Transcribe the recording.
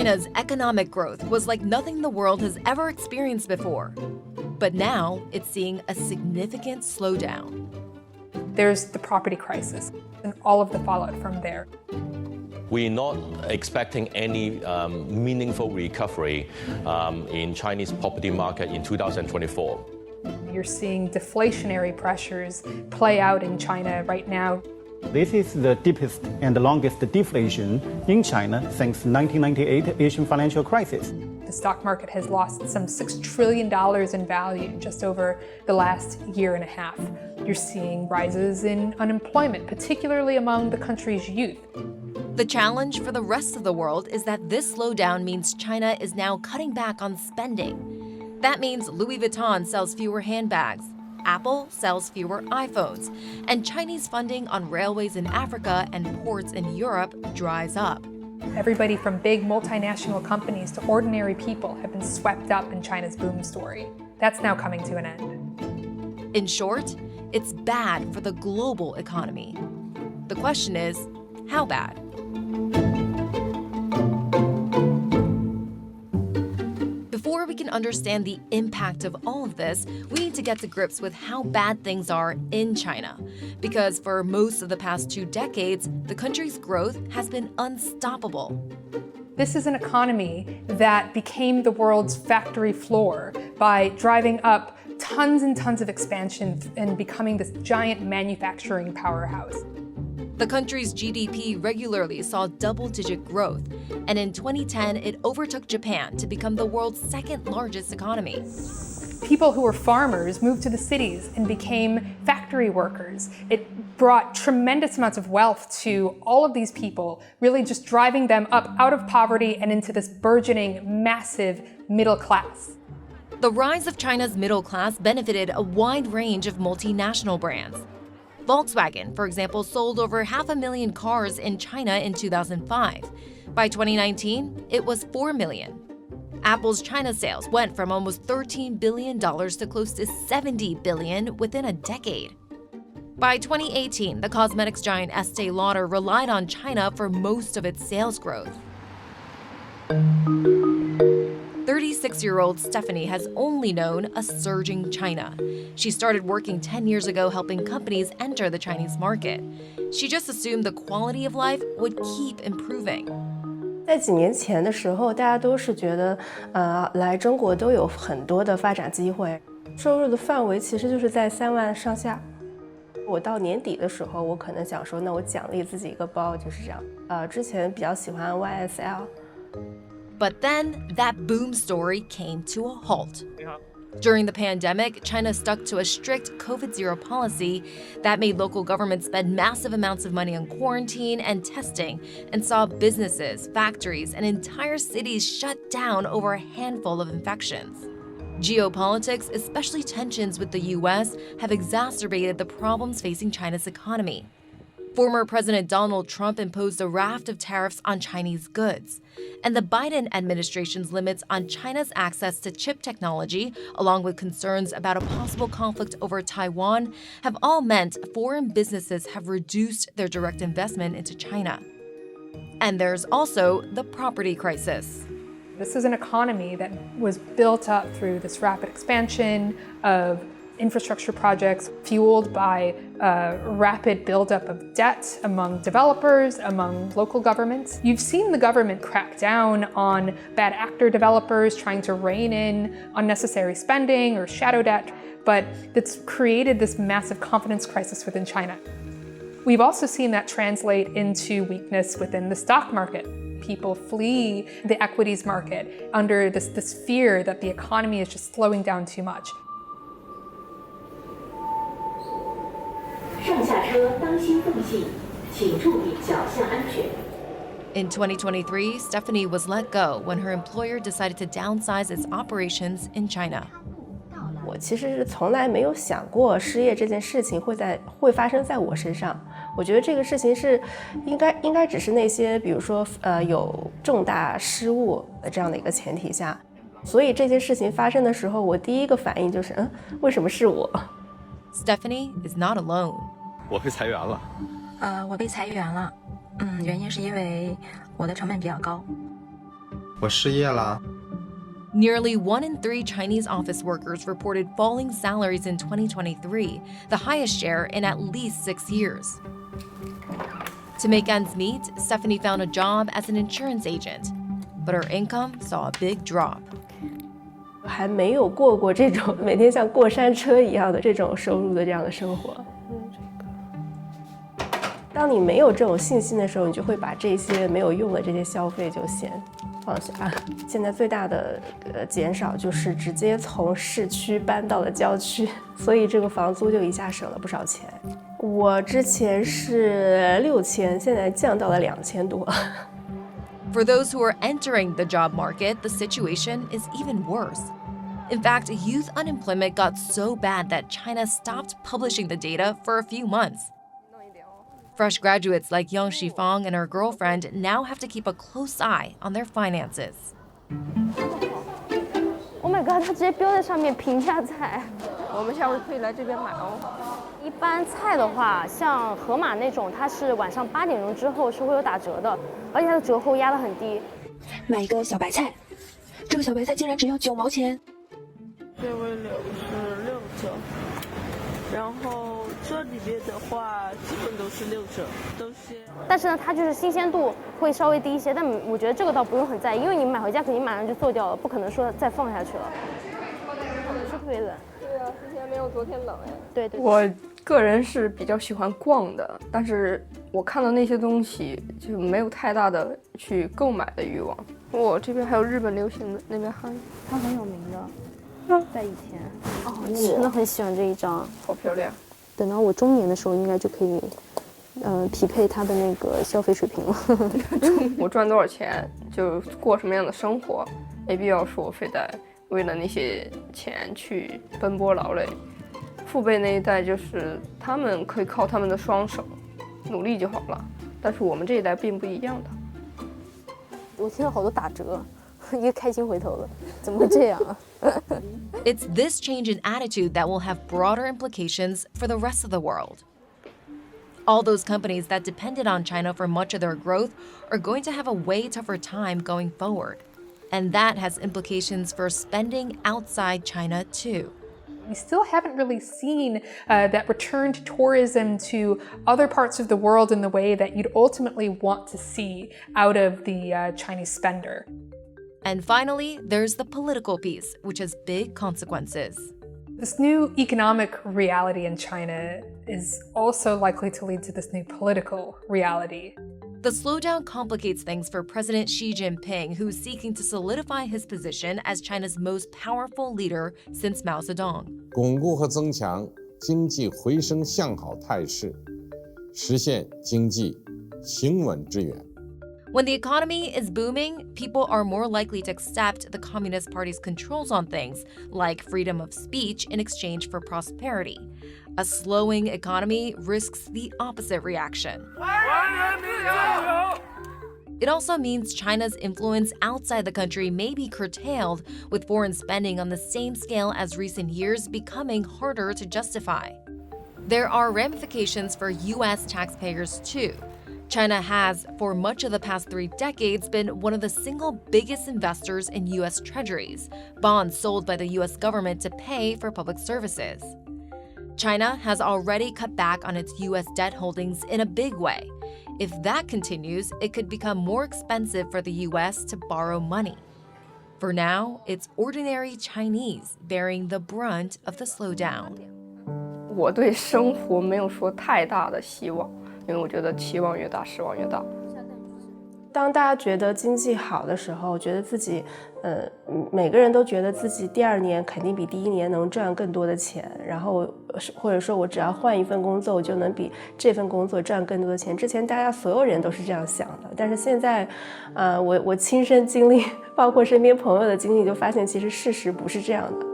China's economic growth was like nothing the world has ever experienced before. But now it's seeing a significant slowdown. There's the property crisis and all of the fallout from there. We're not expecting any meaningful recovery in Chinese property market in 2024. You're seeing deflationary pressures play out in China right now. This is the deepest and longest deflation in China since 1998 Asian financial crisis. The stock market has lost some $6 trillion in value just over the last year and a half. You're seeing rises in unemployment, particularly among the country's youth. The challenge for the rest of the world is that this slowdown means China is now cutting back on spending. That means Louis Vuitton sells fewer handbags, Apple sells fewer iPhones, and Chinese funding on railways in Africa and ports in Europe dries up. Everybody from big multinational companies to ordinary people have been swept up in China's boom story. That's now coming to an end. In short, it's bad for the global economy. The question is, how bad? Before we can understand the impact of all of this, we need to get to grips with how bad things are in China. Because for most of the past 2 decades, the country's growth has been unstoppable. This is an economy that became the world's factory floor by driving up tons and tons of expansion and becoming this giant manufacturing powerhouse. The country's GDP regularly saw double-digit growth, and in 2010, it overtook Japan to become the world's second-largest economy. People who were farmers moved to the cities and became factory workers. It brought tremendous amounts of wealth to all of these people, really just driving them up out of poverty and into this burgeoning, massive middle class. The rise of China's middle class benefited a wide range of multinational brands. Volkswagen, for example, sold over 500,000 cars in China in 2005. By 2019, it was 4 million. Apple's China sales went from almost $13 billion to close to $70 billion within a decade. By 2018, the cosmetics giant Estee Lauder relied on China for most of its sales growth. 36-year-old Stephanie has only known a surging China. She started working 10 years ago helping companies enter the Chinese market. She just assumed the quality of life would keep improving. 在几年前的时候，大家都是觉得，来中国都有很多的发展机会，收入的范围其实就是在3万上下。我到年底的时候，我可能想说，那我奖励自己一个包，就是这样。之前比较喜欢 YSL。 But then, that boom story came to a halt. During the pandemic, China stuck to a strict COVID-0 policy that made local governments spend massive amounts of money on quarantine and testing, and saw businesses, factories, and entire cities shut down over a handful of infections. Geopolitics, especially tensions with the US, have exacerbated the problems facing China's economy. Former President Donald Trump imposed a raft of tariffs on Chinese goods. And the Biden administration's limits on China's access to chip technology, along with concerns about a possible conflict over Taiwan, have all meant foreign businesses have reduced their direct investment into China. And there's also the property crisis. This is an economy that was built up through this rapid expansion of infrastructure projects fueled by rapid buildup of debt among developers, among local governments. You've seen the government crack down on bad actor developers trying to rein in unnecessary spending or shadow debt, but that's created this massive confidence crisis within China. We've also seen that translate into weakness within the stock market. People flee the equities market under this fear that the economy is just slowing down too much. 上下车当心缝隙，请注意脚下安全。 In 2023, Stephanie was let go when her employer decided to downsize its operations in China. 我其实是从来没有想过失业这件事情会发生在我身上。我觉得这个事情是应该只是那些比如说有重大失误的这样的一个前提下，所以这件事情发生的时候，我第一个反应就是为什么是我？ Stephanie is not alone. 我被裁员了。我被裁员了。原因是因为我的成本比较高。我失业了。 Nearly 1 in 3 Chinese office workers reported falling salaries in 2023, the highest share in at least 6 years. To make ends meet, Stephanie found a job as an insurance agent, but her income saw a big drop. 还没有过过这种每天像过山车一样的这种收入的这样的生活。当你没有这种信心的时候，你就会把这些没有用的这些消费就先放下。现在最大的减少就是直接从市区搬到了郊区，所以这个房租就一下省了不少钱。我之前是6000，现在降到了2000多。For those who are entering the job market, the situation is even worse. In fact, youth unemployment got so bad that China stopped publishing the data for a few months. Fresh graduates like Yang Shifang and her girlfriend now have to keep a close eye on their finances. Oh my god， 它直接标在上面平价菜。我们下回可以来这边买哦。一般菜的话，像盒马那种，它是晚上8点钟之后是会有打折的，而且它的折扣压得很低。买一个小白菜，这个小白菜竟然只要9毛钱。这位柳是6折，然后这里边的话基本都是6折，都是。但是呢，它就是新鲜度会稍微低一些，但我觉得这个倒不用很在意，因为你买回家肯定马上就做掉了，不可能说再放下去了。是特别冷。对啊，之前没有昨天冷哎。对对。我个人是比较喜欢逛的，但是我看到那些东西就没有太大的去购买的欲望。我这边还有日本流行的，那边还它很有名的，在以前。哦，我真的很喜欢这一张，好漂亮。等到我中年的时候，应该就可以，匹配它的那个消费水平了。我赚多少钱就过什么样的生活，没必要说非得为了那些钱去奔波劳累。父辈那一代就是他们可以靠他们的双手努力就好了，但是我们这一代并不一样的。我听到好多打折，一个开心回头了，怎么会这样啊？ It's this change in attitude that will have broader implications for the rest of the world. All those companies that depended on China for much of their growth are going to have a way tougher time going forward. And that has implications for spending outside China too. We still haven't really seen that return to tourism to other parts of the world in the way that you'd ultimately want to see out of the Chinese spender. And finally, there's the political piece, which has big consequences. This new economic reality in China is also likely to lead to this new political reality. The slowdown complicates things for President Xi Jinping, who's seeking to solidify his position as China's most powerful leader since Mao Zedong. 巩固和增强经济回升向好态势，实现经济行稳致远。 When the economy is booming, people are more likely to accept the Communist Party's controls on things, like freedom of speech in exchange for prosperity. A slowing economy risks the opposite reaction. It also means China's influence outside the country may be curtailed, with foreign spending on the same scale as recent years becoming harder to justify. There are ramifications for U.S. taxpayers too. China has, for much of the past 3 decades, been one of the single biggest investors in U.S. treasuries, bonds sold by the U.S. government to pay for public services. China has already cut back on its U.S. debt holdings in a big way. If that continues, it could become more expensive for the U.S. to borrow money. For now, it's ordinary Chinese bearing the brunt of the slowdown. 我对生活没有说太大的希望。 因为我觉得期望越大，失望越大。当大家觉得经济好的时候，觉得自己，每个人都觉得自己第2年肯定比第1年能赚更多的钱，然后或者说我只要换一份工作，我就能比这份工作赚更多的钱。之前大家所有人都是这样想的，但是现在，我亲身经历，包括身边朋友的经历，就发现其实事实不是这样的。